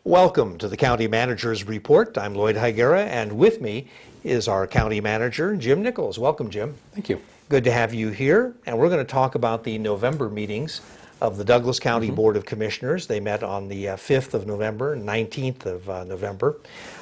Welcome to the County Manager's Report. I'm Lloyd Higuera, and with me is our County Manager, Jim Nichols. Welcome, Jim. Thank you. Good to have you here, and we're going to talk about the November meetings of the Douglas County Board of Commissioners. They met on the 5th of November, 19th of November.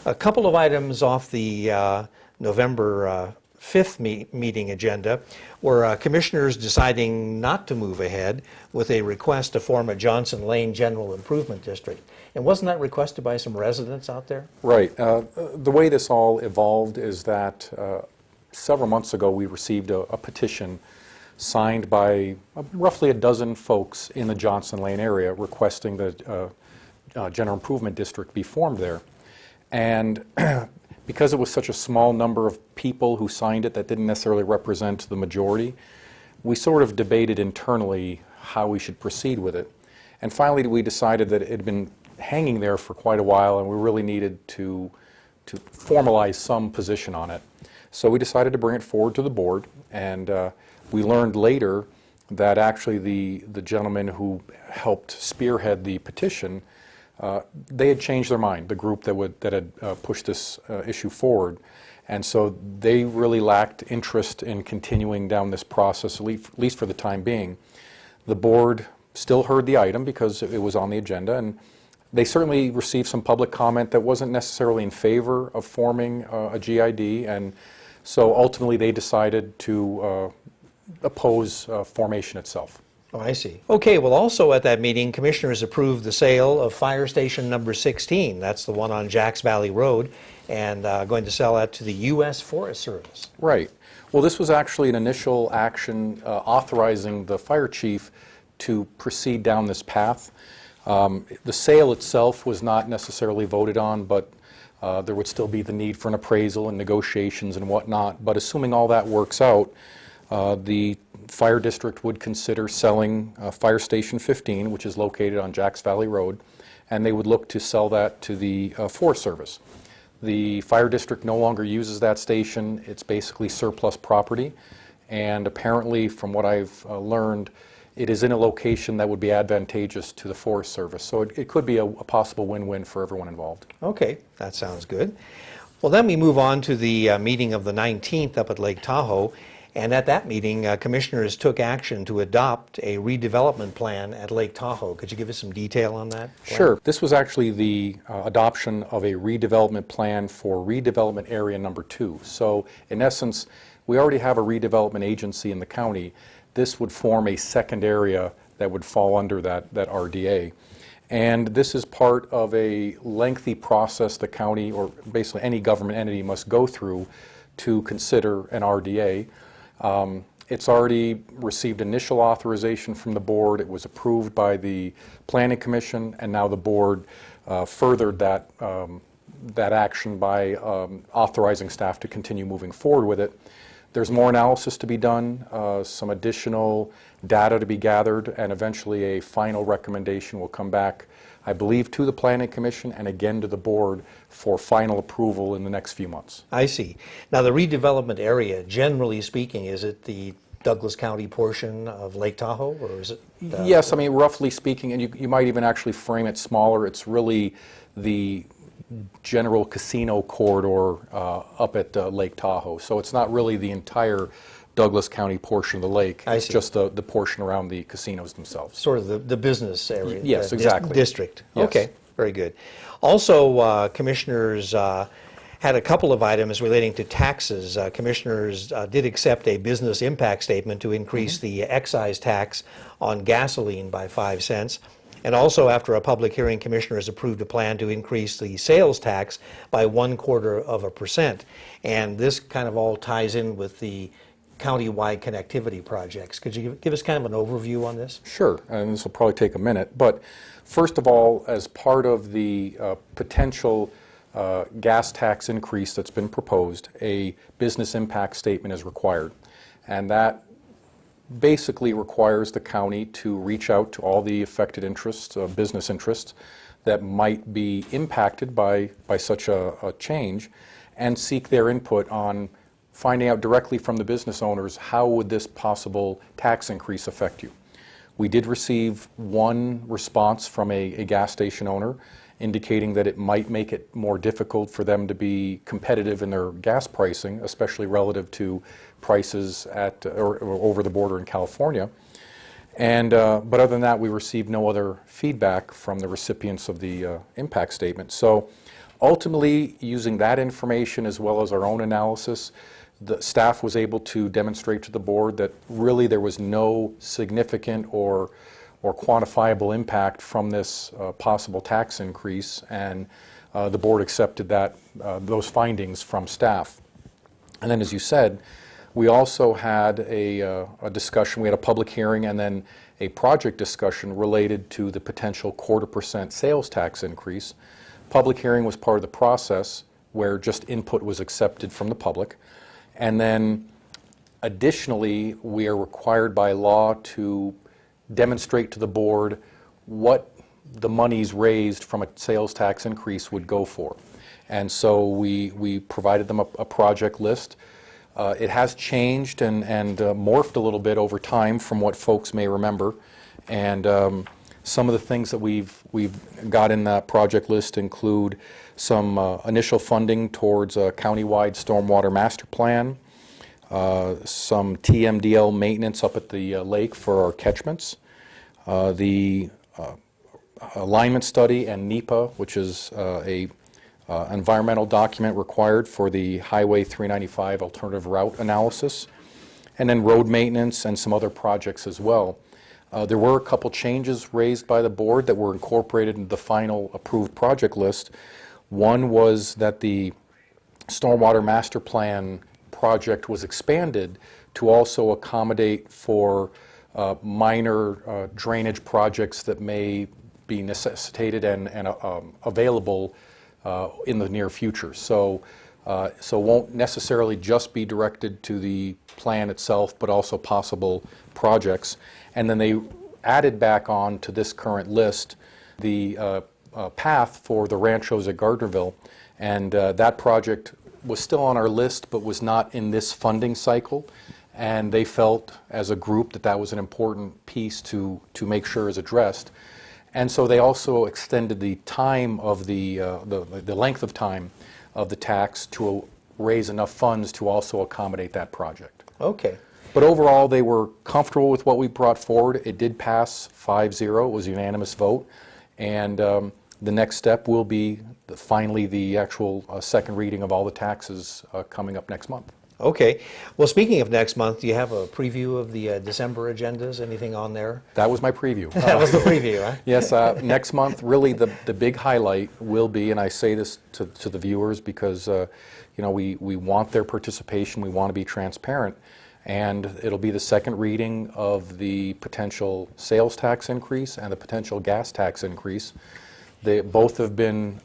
A couple of items off the November 5th meeting agenda were commissioners deciding not to move ahead with a request to form a Johnson Lane General Improvement District. And wasn't that requested by some residents out there? Right. The way this all evolved is that several months ago we received a petition signed by roughly a dozen folks in the Johnson Lane area requesting that General Improvement District be formed there. And because it was such a small number of people who signed it that didn't necessarily represent the majority, we sort of debated internally how we should proceed with it. And finally we decided that it had been hanging there for quite a while and we really needed to formalize some position on it. So we decided to bring it forward to the board, and we learned later that actually the gentleman who helped spearhead the petition, they had changed their mind, the group that had pushed this issue forward. And so they really lacked interest in continuing down this process, at least for the time being. The board still heard the item because it was on the agenda, and they certainly received some public comment that wasn't necessarily in favor of forming a GID, and so ultimately they decided to oppose formation itself. Oh, I see. Okay, well, also at that meeting, commissioners approved the sale of Fire Station number 16. That's the one on Jacks Valley Road, and going to sell that to the U.S. Forest Service. Right. Well, this was actually an initial action authorizing the fire chief to proceed down this path. The sale itself was not necessarily voted on, but there would still be the need for an appraisal and negotiations and whatnot. But assuming all that works out, the fire district would consider selling Fire Station 15, which is located on Jacks Valley Road, and they would look to sell that to the Forest Service. The fire district no longer uses that station. It's basically surplus property, and apparently, from what I've learned, it is in a location that would be advantageous to the Forest Service. So it could be a possible win-win for everyone involved. Okay, that sounds good. Well, then we move on to the meeting of the 19th up at Lake Tahoe. And at that meeting, commissioners took action to adopt a redevelopment plan at Lake Tahoe. Could you give us some detail on that plan? Sure. This was actually the adoption of a redevelopment plan for redevelopment area number 2. So in essence, we already have a redevelopment agency in the county. This would form a second area that would fall under that RDA. And this is part of a lengthy process the county, or basically any government entity, must go through to consider an RDA. It's already received initial authorization from the board. It was approved by the Planning Commission, and now the board furthered that action by authorizing staff to continue moving forward with it. There's more analysis to be done, some additional data to be gathered, and eventually a final recommendation will come back, I believe, to the Planning Commission and again to the board for final approval in the next few months. I see. Now, the redevelopment area, generally speaking, is it the Douglas County portion of Lake Tahoe, or is it? Yes, I mean, roughly speaking, and you might even actually frame it smaller, it's really the general casino corridor up at Lake Tahoe. So it's not really the entire Douglas County portion of the lake. It's just the portion around the casinos themselves. Sort of the business area. Yes, exactly. District. Yes. Okay, very good. Also, commissioners had a couple of items relating to taxes. Commissioners did accept a business impact statement to increase the excise tax on gasoline by 5 cents. And also, after a public hearing, commissioners approved a plan to increase the sales tax by 1/4%. And this kind of all ties in with the county-wide connectivity projects. Could you give us kind of an overview on this? Sure, and this will probably take a minute. But first of all, as part of the potential gas tax increase that's been proposed, a business impact statement is required. And that basically requires the county to reach out to all the affected interests, business interests, that might be impacted by such a change, and seek their input on finding out directly from the business owners, how would this possible tax increase affect you? We did receive one response from a gas station owner, indicating that it might make it more difficult for them to be competitive in their gas pricing, especially relative to prices at or over the border in California. And but other than that, we received no other feedback from the recipients of the impact statement. So ultimately, using that information as well as our own analysis, the staff was able to demonstrate to the board that really there was no significant or quantifiable impact from this possible tax increase, and the board accepted that those findings from staff. And then, as you said, we also had a discussion. We had a public hearing and then a project discussion related to the potential 0.25% sales tax increase. Public hearing was part of the process where just input was accepted from the public. And then additionally, we are required by law to demonstrate to the board what the monies raised from a sales tax increase would go for. And so we provided them a project list. It has changed and morphed a little bit over time from what folks may remember. And some of the things that we've got in that project list include some initial funding towards a countywide stormwater master plan, some TMDL maintenance up at the lake for our catchments, the alignment study and NEPA, which is a environmental document required for the Highway 395 alternative route analysis, and then road maintenance and some other projects as well. There were a couple changes raised by the board that were incorporated into the final approved project list. One was that the stormwater master plan project was expanded to also accommodate for minor drainage projects that may be necessitated and available in the near future. So won't necessarily just be directed to the plan itself, but also possible projects. And then they added back on to this current list the path for the ranchos at Gardnerville, and that project was still on our list but was not in this funding cycle, and they felt as a group that that was an important piece to make sure is addressed. And so they also extended the time of the length of time of the tax to raise enough funds to also accommodate that project. Okay. But overall, they were comfortable with what we brought forward. It did pass 5-0. It was a unanimous vote. And the next step will be finally the actual second reading of all the taxes coming up next month. Okay. Well, speaking of next month, do you have a preview of the December agendas? Anything on there? That was my preview. That was the preview, huh? Yes. Next month, really the big highlight will be, and I say this to the viewers because we want their participation. We want to be transparent. And it'll be the second reading of the potential sales tax increase and the potential gas tax increase. They both have been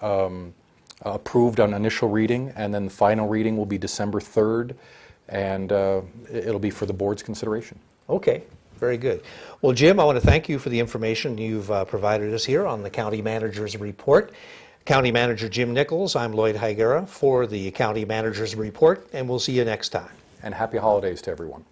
approved on initial reading, and then the final reading will be December 3rd, and it'll be for the board's consideration. Okay, very good. Well, Jim, I want to thank you for the information you've provided us here on the County Manager's Report. County Manager Jim Nichols, I'm Lloyd Higuera for the County Manager's Report, and we'll see you next time. And happy holidays to everyone.